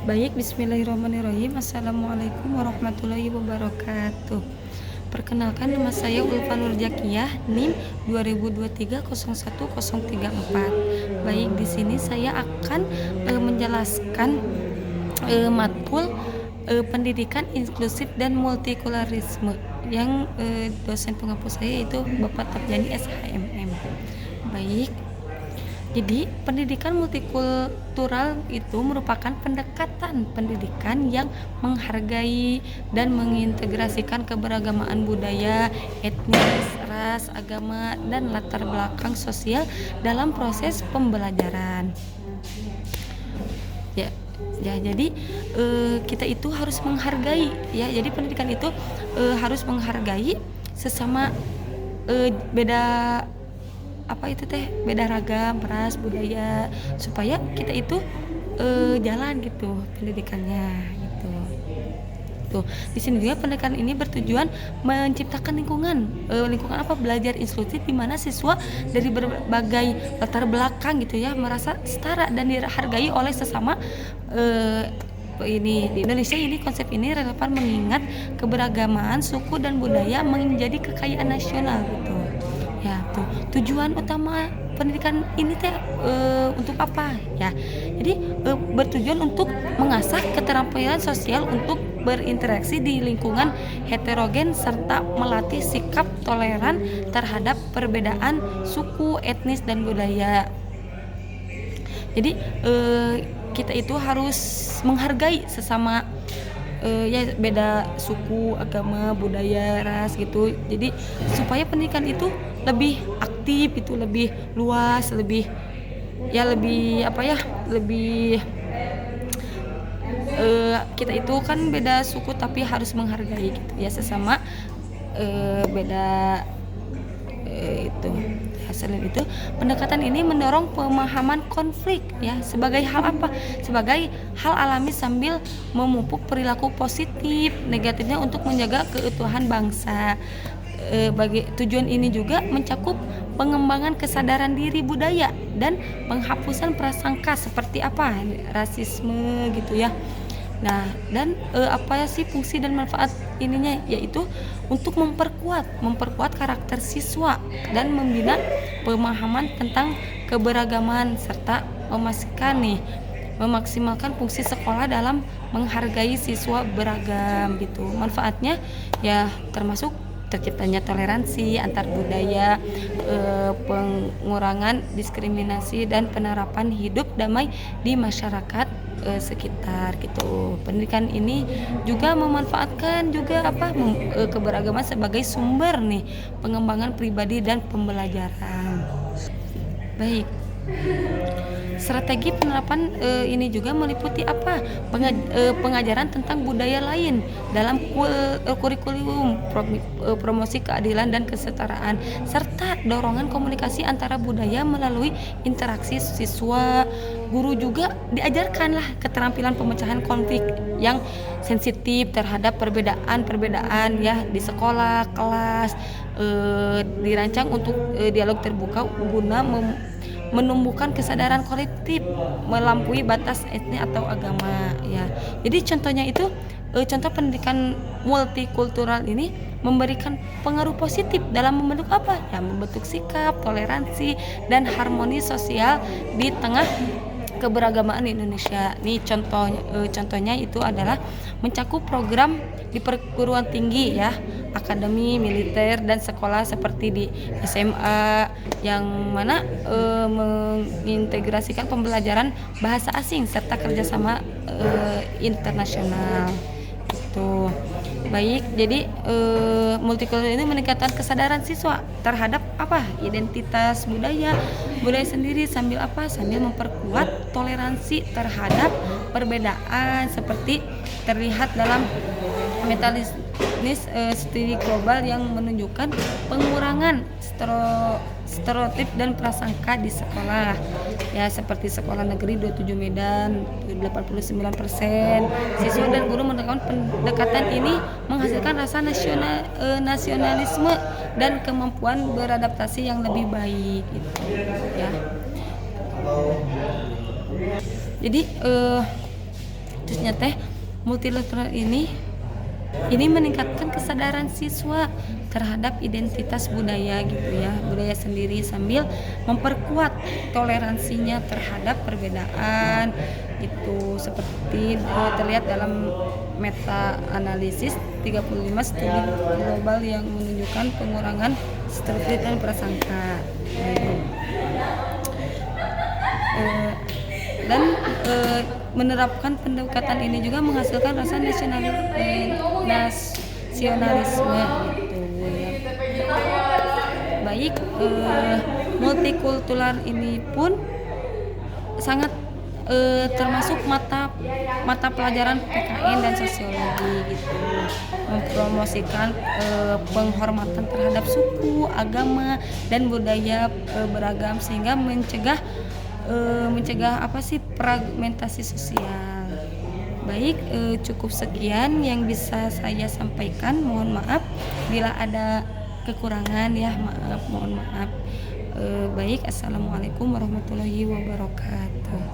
Baik, bismillahirrahmanirrahim. Assalamualaikum warahmatullahi wabarakatuh. Perkenalkan, nama saya Ulfa Nurjakiyah, NIM 2023010034. Baik, di sini saya akan menjelaskan matkul pendidikan inklusif dan multikulturalisme yang dosen penghapus saya yaitu Bapak Tapjani SHMM. Baik. Jadi, pendidikan multikultural itu merupakan pendekatan pendidikan yang menghargai dan mengintegrasikan keberagaman budaya, etnis, ras, agama, dan latar belakang sosial dalam proses pembelajaran. Jadi kita itu harus menghargai, ya. Jadi pendidikan itu harus menghargai sesama beda beda ragam, ras, budaya, supaya kita itu jalan gitu pendidikannya gitu. Tuh, di sini juga pendidikan ini bertujuan menciptakan lingkungan belajar inklusif di mana siswa dari berbagai latar belakang gitu ya merasa setara dan dihargai oleh sesama. Ini di Indonesia ini konsep ini relevan mengingat keberagaman suku dan budaya menjadi kekayaan nasional gitu. Ya, tuh tujuan utama pendidikan ini untuk apa ya? Jadi bertujuan untuk mengasah keterampilan sosial untuk berinteraksi di lingkungan heterogen serta melatih sikap toleran terhadap perbedaan suku, etnis, dan budaya. Jadi kita itu harus menghargai sesama ya beda suku, agama, budaya, ras gitu. Jadi supaya pendidikan itu lebih aktif, itu lebih luas, lebih kita itu kan beda suku tapi harus menghargai gitu ya sesama beda itu. Selain itu, pendekatan ini mendorong pemahaman konflik ya sebagai hal alami sambil memupuk perilaku positif negatifnya untuk menjaga keutuhan bangsa. Bagi tujuan ini juga mencakup pengembangan kesadaran diri budaya dan penghapusan prasangka seperti rasisme gitu ya. Nah, dan fungsi dan manfaat ininya yaitu untuk memperkuat karakter siswa dan membina pemahaman tentang keberagaman serta memaksimalkan fungsi sekolah dalam menghargai siswa beragam gitu. Manfaatnya ya termasuk terciptanya toleransi antar budaya, pengurangan diskriminasi dan penerapan hidup damai di masyarakat sekitar gitu. Pendidikan ini juga memanfaatkan juga keberagaman sebagai sumber pengembangan pribadi dan pembelajaran. Baik. Strategi penerapan ini juga meliputi pengajaran tentang budaya lain dalam kurikulum, promosi keadilan dan kesetaraan, serta dorongan komunikasi antara budaya melalui interaksi siswa. Guru juga diajarkanlah keterampilan pemecahan konflik yang sensitif terhadap perbedaan ya di sekolah, kelas, dirancang untuk dialog terbuka guna menumbuhkan kesadaran kolektif melampaui batas etnis atau agama ya. Jadi contoh pendidikan multikultural ini memberikan pengaruh positif dalam membentuk sikap, toleransi, dan harmoni sosial di tengah keberagamaan di Indonesia. Nih contohnya itu adalah mencakup program di perguruan tinggi ya, akademi, militer, dan sekolah seperti di SMA yang mana mengintegrasikan pembelajaran bahasa asing serta kerjasama internasional itu. Baik, jadi multikultural ini meningkatkan kesadaran siswa terhadap identitas budaya sendiri sambil memperkuat toleransi terhadap perbedaan seperti terlihat dalam studi global yang menunjukkan pengurangan stereotip dan prasangka di sekolah ya, seperti sekolah negeri 27 Medan 89%. Siswa dan guru menekankan pendekatan ini menghasilkan rasa nasionalisme dan kemampuan beradaptasi yang lebih baik gitu ya. Jadi Terusnya teh multikultural ini meningkatkan kesadaran siswa terhadap identitas budaya gitu ya, budaya sendiri sambil memperkuat toleransinya terhadap perbedaan gitu, seperti terlihat dalam meta analisis 35 studi global yang menunjukkan pengurangan stereotip dan prasangka gitu. Dan menerapkan pendekatan ini juga menghasilkan rasa nasionalisme gitu ya. Baik, multikultural ini pun sangat termasuk mata pelajaran PKN dan sosiologi gitu, mempromosikan penghormatan terhadap suku, agama dan budaya beragam sehingga mencegah fragmentasi sosial. Baik, cukup sekian yang bisa saya sampaikan. Mohon maaf bila ada kekurangan ya, mohon maaf. Baik, assalamualaikum warahmatullahi wabarakatuh.